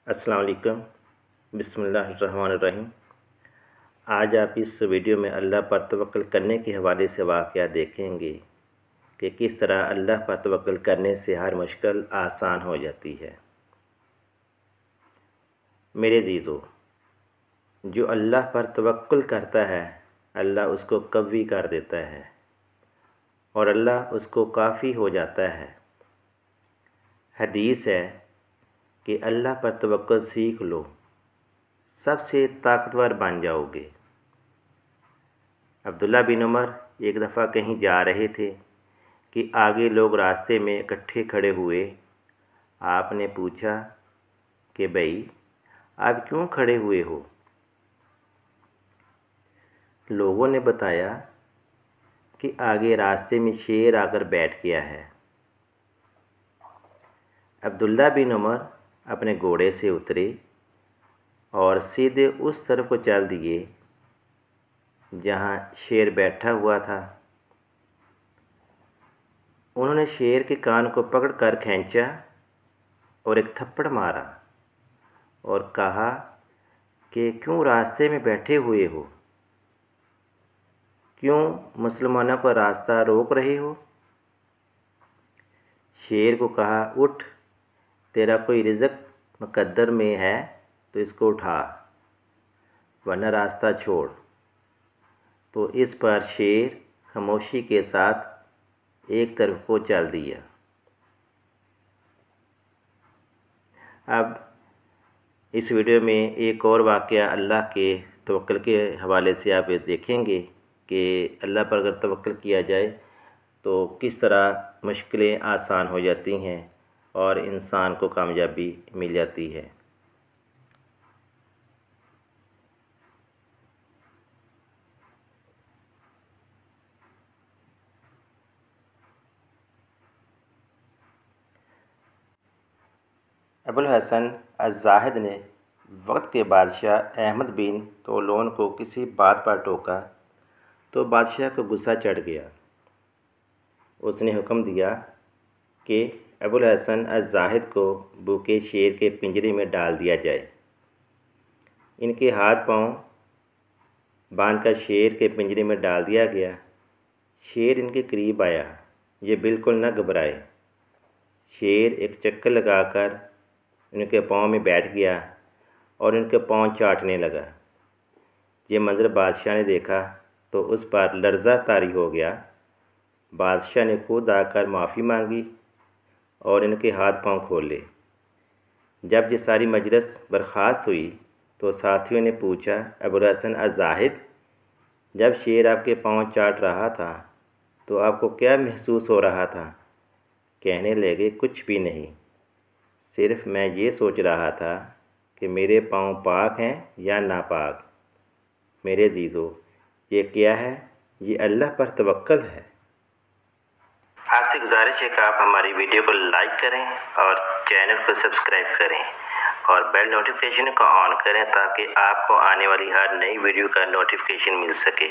अस्सलाम वालेकुम। बिस्मिल्लाहिर्रहमानिर्रहीम। आज आप इस वीडियो में अल्लाह पर तवक्कुल करने के हवाले से वाक़या देखेंगे कि किस तरह अल्लाह पर तवक्कुल करने से हर मुश्किल आसान हो जाती है। मेरे अज़ीज़ों, जो अल्लाह पर तवक्कुल करता है अल्लाह उसको कवी कर देता है और अल्लाह उसको काफ़ी हो जाता है। हदीस है कि अल्लाह पर तवक्कुल सीख लो, सबसे ताकतवर बन जाओगे। अब्दुल्ला बिन उमर एक दफ़ा कहीं जा रहे थे कि आगे लोग रास्ते में इकट्ठे खड़े हुए। आपने पूछा कि भाई आप क्यों खड़े हुए हो? लोगों ने बताया कि आगे रास्ते में शेर आकर बैठ गया है। अब्दुल्ला बिन उमर अपने घोड़े से उतरे और सीधे उस तरफ को चल दिए जहाँ शेर बैठा हुआ था। उन्होंने शेर के कान को पकड़कर खींचा और एक थप्पड़ मारा और कहा कि क्यों रास्ते में बैठे हुए हो? क्यों मुसलमानों का रास्ता रोक रहे हो? शेर को कहा, उठ, तेरा कोई रिज़्क़ मुक़द्दर में है तो इसको उठा, वरना रास्ता छोड़। तो इस पर शेर खामोशी के साथ एक तरफ को चल दिया। अब इस वीडियो में एक और वाक़या अल्लाह के तवक्कुल के हवाले से आप देखेंगे कि अल्लाह पर अगर तवक्कुल किया जाए तो किस तरह मुश्किलें आसान हो जाती हैं और इंसान को कामयाबी मिल जाती है। अबुल हसन अज़्ज़ाहिद ने वक्त के बादशाह अहमद बिन तौलोन को किसी बात पर टोका तो बादशाह को गुस्सा चढ़ गया। उसने हुक्म दिया कि अबुल हसन अज़्ज़ाहिद को भूखे शेर के पिंजरे में डाल दिया जाए। इनके हाथ पांव बांधकर शेर के पिंजरे में डाल दिया गया। शेर इनके करीब आया, ये बिल्कुल न घबराए। शेर एक चक्कर लगाकर इनके पाँव में बैठ गया और इनके पाँव चाटने लगा। ये मंजर बादशाह ने देखा तो उस पर लर्ज़ा तारी हो गया। बादशाह ने खुद आकर माफ़ी मांगी और इनके हाथ पांव खोले। जब ये सारी मजलिस बर्खास्त हुई तो साथियों ने पूछा, अबुल हसन अज़्ज़ाहिद, जब शेर आपके पांव चाट रहा था तो आपको क्या महसूस हो रहा था? कहने लगे, कुछ भी नहीं, सिर्फ मैं ये सोच रहा था कि मेरे पांव पाक हैं या नापाक। मेरे अज़ीज़ों, ये क्या है? ये अल्लाह पर तवक्कुल है। आपसे गुजारिश है कि आप हमारी वीडियो को लाइक करें और चैनल को सब्सक्राइब करें और बेल नोटिफिकेशन को ऑन करें ताकि आपको आने वाली हर नई वीडियो का नोटिफिकेशन मिल सके।